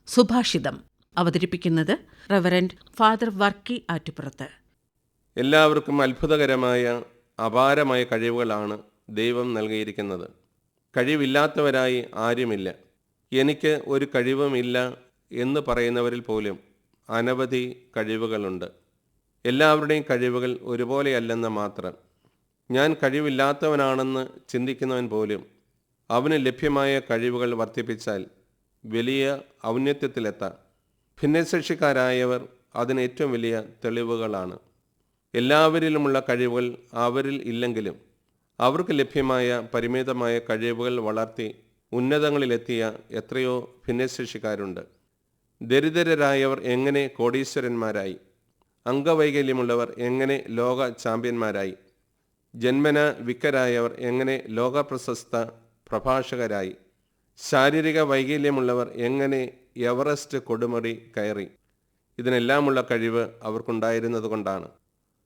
സുഭാഷിതം അവതരിപ്പിക്കുന്നത് reverend father Varkey ആറ്റുപുറത്ത്. എല്ലാവർക്കും അത്ഭുതകരമായ അപാരമായ കഴിവുകളാണ് ദൈവം നൽകിയിരിക്കുന്നത്. കഴിവില്ലാത്തവരായി ആരുമില്ല. എനിക്ക് ഒരു കഴിവുമില്ല എന്ന് പറയുന്നവരിൽ പോലും അനവധി കഴിവുകളുണ്ട്. എല്ലാവരുടെയും കഴിവുകൾ ഒരുപോലെയല്ലെന്ന് മാത്രം. ഞാൻ കഴിവില്ലാത്തവനാണെന്ന് ചിന്തിക്കുന്നവൻ പോലും അവന് ലഭ്യമായ കഴിവുകൾ വർദ്ധിപ്പിച്ചാൽ വലിയ ഔന്നത്യത്തിലെത്താം. ഭിന്നശേഷിക്കാരായവർ അതിന് ഏറ്റവും വലിയ തെളിവുകളാണ്. എല്ലാവരിലുമുള്ള കഴിവുകൾ അവരിൽ ഇല്ലെങ്കിലും അവർക്ക് ലഭ്യമായ പരിമിതമായ കഴിവുകൾ വളർത്തി ഉന്നതങ്ങളിലെത്തിയ എത്രയോ ഭിന്നശേഷിക്കാരുണ്ട്. ദരിദ്രരായവർ എങ്ങനെ കോടീശ്വരന്മാരായി, അംഗവൈകല്യമുള്ളവർ എങ്ങനെ ലോക ചാമ്പ്യന്മാരായി, ജന്മന വിക്കരായവർ എങ്ങനെ ലോകപ്രശസ്ത പ്രഭാഷകരായി, ശാരീരിക വൈകല്യമുള്ളവർ എങ്ങനെ എവറസ്റ്റ് കൊടുമുടി കയറി. ഇതിനെല്ലാമുള്ള കഴിവ് അവർക്കുണ്ടായിരുന്നത് കൊണ്ടാണ്.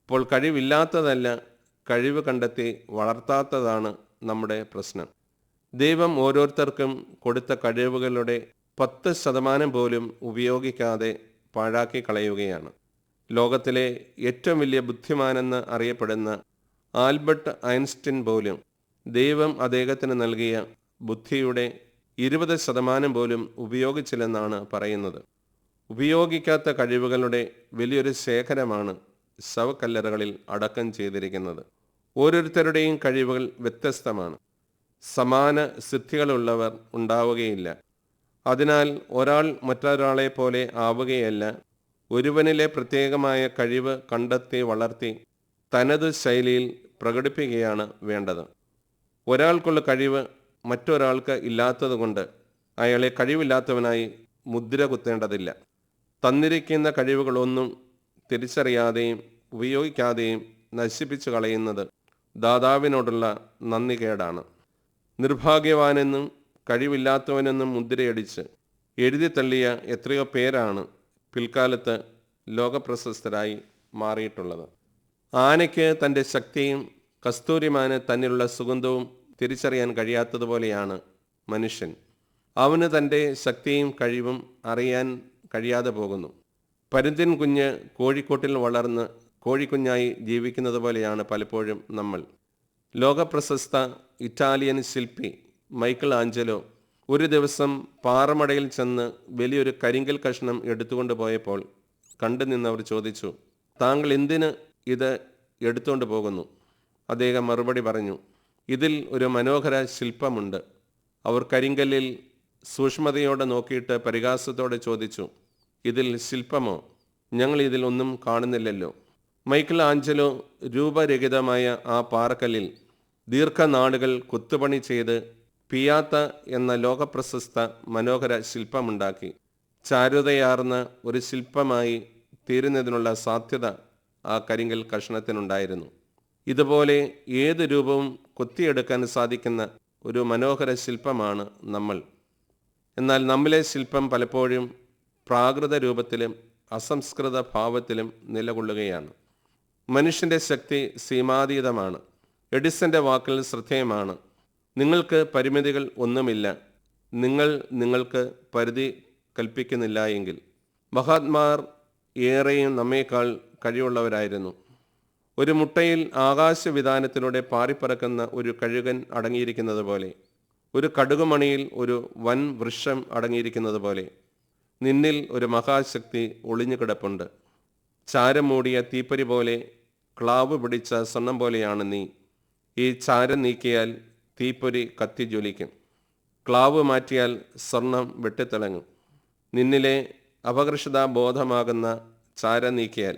അപ്പോൾ കഴിവില്ലാത്തതല്ല, കഴിവ് കണ്ടെത്തി വളർത്താത്തതാണ് നമ്മുടെ പ്രശ്നം. ദൈവം ഓരോരുത്തർക്കും കൊടുത്ത കഴിവുകളുടെ 10% പോലും ഉപയോഗിക്കാതെ പാഴാക്കി കളയുകയാണ്. ലോകത്തിലെ ഏറ്റവും വലിയ ബുദ്ധിമാനെന്ന് അറിയപ്പെടുന്ന ആൽബർട്ട് ഐൻസ്റ്റീൻ പോലും ദൈവം അദ്ദേഹത്തിന് നൽകിയ ബുദ്ധിയുടെ 20% പോലും ഉപയോഗിച്ചില്ലെന്നാണ് പറയുന്നത്. ഉപയോഗിക്കാത്ത കഴിവുകളുടെ വലിയൊരു ശേഖരമാണ് ശവക്കല്ലറകളിൽ അടക്കം ചെയ്തിരിക്കുന്നത്. ഓരോരുത്തരുടെയും കഴിവുകൾ വ്യത്യസ്തമാണ്. സമാന സിദ്ധികളുള്ളവർ ഉണ്ടാവുകയില്ല. അതിനാൽ ഒരാൾ മറ്റൊരാളെ പോലെ ആവുകയല്ല, ഒരുവനിലെ പ്രത്യേകമായ കഴിവ് കണ്ടെത്തി വളർത്തി തനത് ശൈലിയിൽ പ്രകടിപ്പിക്കുകയാണ് വേണ്ടത്. ഒരാൾക്കുള്ള കഴിവ് മറ്റൊരാൾക്ക് ഇല്ലാത്തതുകൊണ്ട് അയാളെ കഴിവില്ലാത്തവനായി മുദ്ര കുത്തേണ്ടതില്ല. തന്നിരിക്കുന്ന കഴിവുകളൊന്നും തിരിച്ചറിയാതെയും ഉപയോഗിക്കാതെയും നശിപ്പിച്ചു കളയുന്നത് ദാതാവിനോടുള്ള നന്ദികേടാണ്. നിർഭാഗ്യവാനെന്നും കഴിവില്ലാത്തവനെന്നും മുദ്രയടിച്ച് എഴുതിത്തള്ളിയ എത്രയോ പേരാണ് പിൽക്കാലത്ത് ലോകപ്രശസ്തരായി മാറിയിട്ടുള്ളത്. ആനയ്ക്ക് തൻ്റെ ശക്തിയും കസ്തൂരിമാന് തന്നിലുള്ള സുഗന്ധവും തിരിച്ചറിയാൻ കഴിയാത്തതുപോലെയാണ് മനുഷ്യൻ. അവന് തൻ്റെ ശക്തിയും കഴിവും അറിയാൻ കഴിയാതെ പോകുന്നു. പരുന്തിൻ കുഞ്ഞ് കോഴിക്കോട്ടിൽ വളർന്ന് കോഴിക്കുഞ്ഞായി ജീവിക്കുന്നത് പോലെയാണ് പലപ്പോഴും നമ്മൾ. ലോകപ്രശസ്ത ഇറ്റാലിയൻ ശില്പി മൈക്കിൾ ആഞ്ചലോ ഒരു ദിവസം പാറമടയിൽ ചെന്ന് വലിയൊരു കരിങ്കൽ കഷ്ണം എടുത്തുകൊണ്ട് പോയപ്പോൾ കണ്ടു നിന്നവർ ചോദിച്ചു, താങ്കൾ എന്തിന് ഇത് എടുത്തുകൊണ്ട് പോകുന്നു? അദ്ദേഹം മറുപടി പറഞ്ഞു, ഇതിൽ ഒരു മനോഹര ശില്പമുണ്ട്. അവർ കരിങ്കല്ലിൽ സൂക്ഷ്മതയോടെ നോക്കിയിട്ട് പരിഹാസത്തോടെ ചോദിച്ചു, ഇതിൽ ശില്പമോ? ഞങ്ങൾ ഇതിൽ ഒന്നും കാണുന്നില്ലല്ലോ. മൈക്കിൾ ആഞ്ചലോ രൂപരഹിതമായ ആ പാറക്കല്ലിൽ ദീർഘനാളുകൾ കുത്തുപണി ചെയ്ത് പിയാത്ത എന്ന ലോകപ്രശസ്ത മനോഹര ശില്പമുണ്ടാക്കി. ചാരുതയാർന്ന ഒരു ശില്പമായി തീരുന്നതിനുള്ള സാധ്യത ആ കരിങ്കൽ കഷ്ണത്തിനുണ്ടായിരുന്നു. ഇതുപോലെ ഏത് രൂപവും കൊത്തിയെടുക്കാൻ സാധിക്കുന്ന ഒരു മനോഹര ശില്പമാണ് നമ്മൾ. എന്നാൽ നമ്മിലെ ശില്പം പലപ്പോഴും പ്രാകൃത രൂപത്തിലും അസംസ്കൃത ഭാവത്തിലും നിലകൊള്ളുകയാണ്. മനുഷ്യൻ്റെ ശക്തി സീമാതീതമാണ്. എഡിസന്റെ വാക്കുകൾ ശ്രദ്ധേയമാണ്. നിങ്ങൾക്ക് പരിമിതികൾ ഒന്നുമില്ല, നിങ്ങൾ നിങ്ങൾക്ക് പരിധി കൽപ്പിക്കുന്നില്ല എങ്കിൽ. മഹാത്മാർ ഏറെയും നമ്മേക്കാൾ കഴിവുള്ളവരായിരുന്നു. ഒരു മുട്ടയിൽ ആകാശവിധാനത്തിലൂടെ പാറിപ്പറക്കുന്ന ഒരു കഴുകൻ അടങ്ങിയിരിക്കുന്നത് പോലെ, ഒരു കടുകുമണിയിൽ ഒരു വൻ വൃക്ഷം അടങ്ങിയിരിക്കുന്നത് പോലെ നിന്നിൽ ഒരു മഹാശക്തി ഒളിഞ്ഞു കിടപ്പുണ്ട്. ചാരം മൂടിയ തീപ്പൊരി പോലെ, ക്ലാവ് പിടിച്ച സ്വർണം പോലെയാണ് നീ. ഈ ചാരം നീക്കിയാൽ തീപ്പൊരി കത്തി ജ്വലിക്കും, ക്ലാവ് മാറ്റിയാൽ സ്വർണം വെട്ടിത്തിളങ്ങും. നിന്നിലെ അപകർഷതാബോധമാകുന്ന ചാരം നീക്കിയാൽ,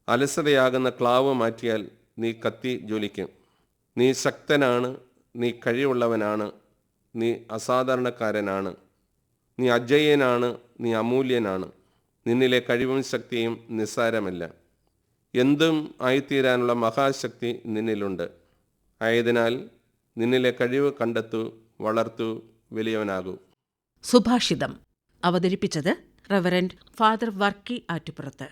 അലസതയാകുന്ന ക്ലാവ് മാറ്റിയാൽ നീ കത്തി ജ്വലിക്കും. നീ ശക്തനാണ്, നീ കഴിവുള്ളവനാണ്, നീ അസാധാരണക്കാരനാണ്, നീ അജയ്യനാണ്, നീ അമൂല്യനാണ്. നിന്നിലെ കഴിവും ശക്തിയും നിസ്സാരമല്ല. എന്തും ആയിത്തീരാനുള്ള മഹാശക്തി നിന്നിലുണ്ട്. ആയതിനാൽ നിന്നിലെ കഴിവ് കണ്ടെത്തൂ, വളർത്തൂ, വലിയവനാകൂ. സുഭാഷിതം അവതരിപ്പിച്ചത് റവറന്റ് ഫാദർ വർക്കി ആറ്റുപുറത്ത്.